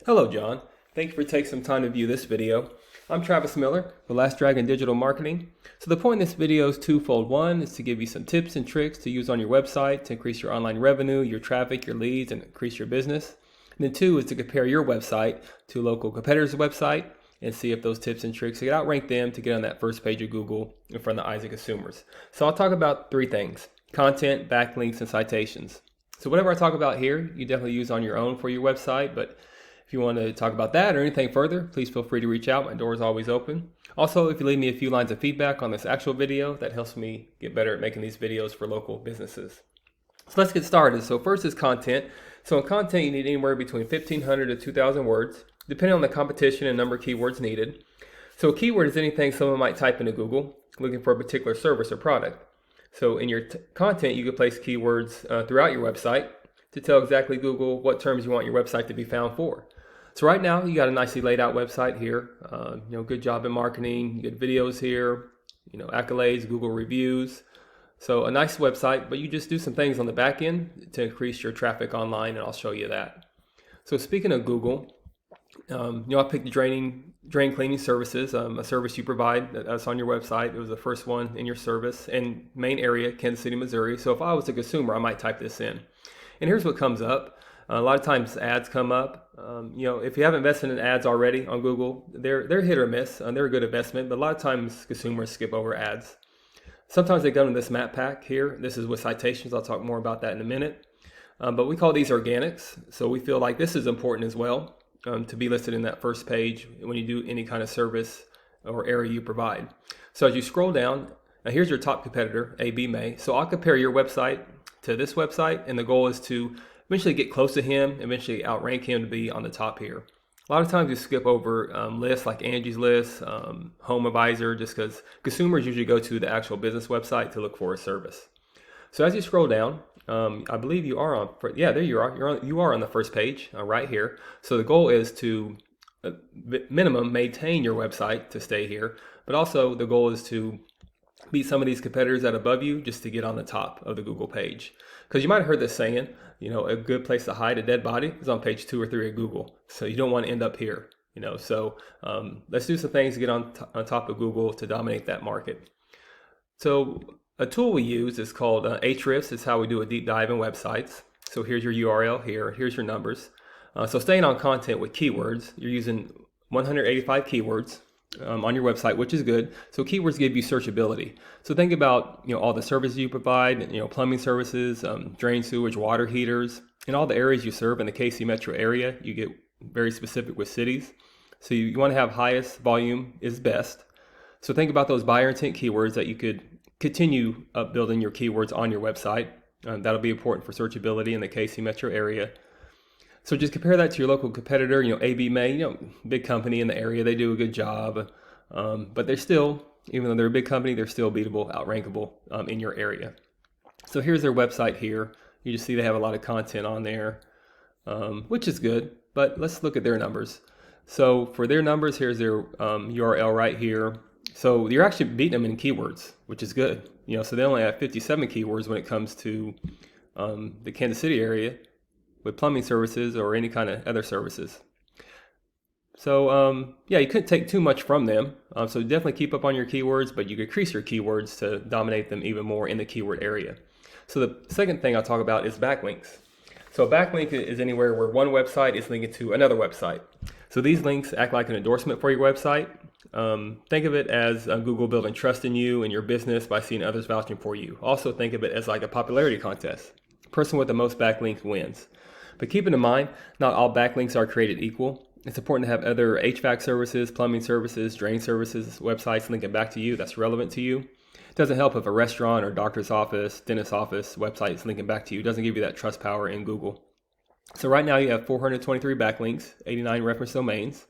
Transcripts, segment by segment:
Hello, John. Thank you for taking some time to view this video. I'm Travis Miller with Last Dragon Digital Marketing. So the point of this video is twofold. One is to give you some tips and tricks to use on your website to increase your online revenue, your traffic, your leads, and increase your business. And then two is to compare your website to local competitors' website and see if those tips and tricks can outrank them to get on that first page of Google in front of the eyes of consumers. So I'll talk about three things: content, backlinks, and citations. So whatever I talk about here, you definitely use on your own for your website, but if you want to talk about that or anything further, please feel free to reach out. My door is always open. Also, if you leave me a few lines of feedback on this actual video, that helps me get better at making these videos for local businesses. So let's get started. So first is content. So in content, you need anywhere between 1,500 to 2,000 words, depending on the competition and number of keywords needed. So a keyword is anything someone might type into Google looking for a particular service or product. So in your content, you could place keywords throughout your website to tell exactly Google what terms you want your website to be found for. So right now you got a nicely laid out website here. Good job in marketing. You get videos here. Accolades, Google reviews. So a nice website, but you just do some things on the back end to increase your traffic online, and I'll show you that. So speaking of Google, I picked drain cleaning services, a service you provide that's on your website. It was the first one in your service and main area, Kansas City, Missouri. So if I was a consumer, I might type this in. And here's what comes up. A lot of times ads come up. If you haven't invested in ads already on Google, they're hit or miss. They're a good investment, but a lot of times consumers skip over ads. Sometimes they go in this map pack here. This is with citations. I'll talk more about that in a minute. But we call these organics. So we feel like this is important as well to be listed in that first page when you do any kind of service or area you provide. So as you scroll down, now here's your top competitor, AB May. So I'll compare your website to this website, and the goal is to eventually get close to him, eventually outrank him to be on the top here. A lot of times you skip over lists like Angie's List, Home Advisor, just because consumers usually go to the actual business website to look for a service. So as you scroll down, I believe you are on, there you are. You are on the first page right here. So the goal is to minimum maintain your website to stay here, but also the goal is to beat some of these competitors that are above you just to get on the top of the Google page. Because you might have heard this saying, a good place to hide a dead body is on page 2 or 3 of Google. So you don't want to end up here. So let's do some things to get on top of Google to dominate that market. So a tool we use is called Ahrefs. It's how we do a deep dive in websites. So here's your URL here. Here's your numbers. So staying on content with keywords, you're using 185 keywords on your website, which is good. So keywords give you searchability. So think about all the services you provide, plumbing services, drain, sewage, water heaters, and all the areas you serve in the KC metro area. You get very specific with cities. So you want to have highest volume is best. So think about those buyer intent keywords that you could continue building your keywords on your website. That'll be important for searchability in the KC metro area. So just compare that to your local competitor, AB May, big company in the area. They do a good job, but they're still, even though they're a big company, they're still beatable, outrankable in your area. So here's their website here. You just see they have a lot of content on there, which is good, but let's look at their numbers. So for their numbers, here's their URL right here. So you're actually beating them in keywords, which is good. So they only have 57 keywords when it comes to the Kansas City area with plumbing services or any kind of other services. So you couldn't take too much from them. So definitely keep up on your keywords, but you could increase your keywords to dominate them even more in the keyword area. So the second thing I'll talk about is backlinks. So a backlink is anywhere where one website is linking to another website. So these links act like an endorsement for your website. Think of it as Google building trust in you and your business by seeing others vouching for you. Also think of it as like a popularity contest. The person with the most backlinks wins. But keep in mind, not all backlinks are created equal. It's important to have other HVAC services, plumbing services, drain services, websites linking back to you that's relevant to you. It doesn't help if a restaurant or doctor's office, dentist's office website is linking back to you. It doesn't give you that trust power in Google. So right now you have 423 backlinks, 89 reference domains.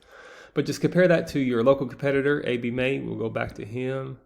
But just compare that to your local competitor, AB May. We'll go back to him.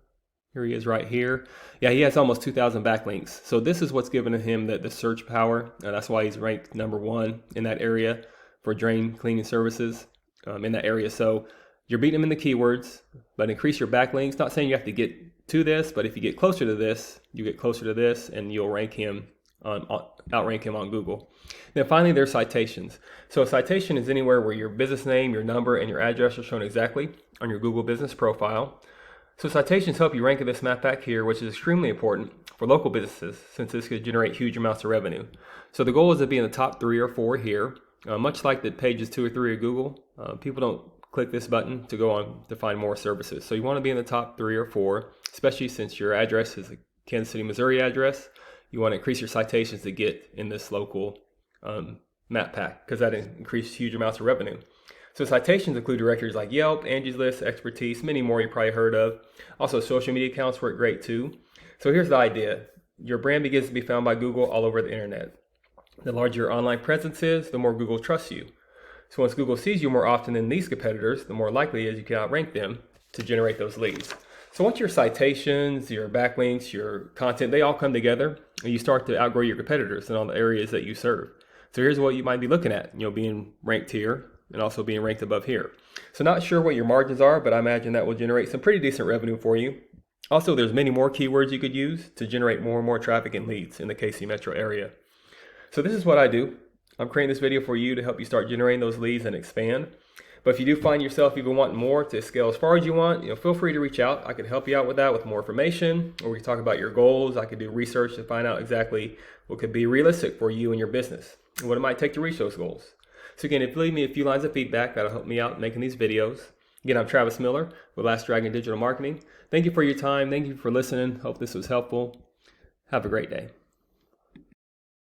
Here he is right here. Yeah, he has almost 2,000 backlinks. So this is what's given him the search power. That's why he's ranked number 1 in that area for drain cleaning services in that area. So you're beating him in the keywords, but increase your backlinks. Not saying you have to get to this, but if you get closer to this, you get closer to this, and you'll rank him outrank him on Google. Then finally, there's citations. So a citation is anywhere where your business name, your number, and your address are shown exactly on your Google business profile. So citations help you rank in this map back here, which is extremely important for local businesses since this could generate huge amounts of revenue. So the goal is to be in the top 3 or 4 here. Much like the pages 2 or 3 of Google, people don't click this button to go on to find more services. So you want to be in the top 3 or 4, especially since your address is a Kansas City, Missouri address. You want to increase your citations to get in this local map pack because that increases huge amounts of revenue. So citations include directories like Yelp, Angie's List, Expertise, many more you probably heard of. Also, social media accounts work great too. So here's the idea. Your brand begins to be found by Google all over the internet. The larger your online presence is, the more Google trusts you. So once Google sees you more often than these competitors, the more likely it is you can outrank them to generate those leads. So once your citations, your backlinks, your content, they all come together and you start to outgrow your competitors in all the areas that you serve. So here's what you might be looking at, being ranked here and also being ranked above here. So not sure what your margins are, but I imagine that will generate some pretty decent revenue for you. Also, there's many more keywords you could use to generate more and more traffic and leads in the KC metro area. So this is what I do. I'm creating this video for you to help you start generating those leads and expand. But if you do find yourself even wanting more to scale as far as you want, feel free to reach out. I can help you out with that with more information, or we can talk about your goals. I could do research to find out exactly what could be realistic for you and your business and what it might take to reach those goals. So again, if you leave me a few lines of feedback, that'll help me out making these videos. Again, I'm Travis Miller with Last Dragon Digital Marketing. Thank you for your time. Thank you for listening. Hope this was helpful. Have a great day.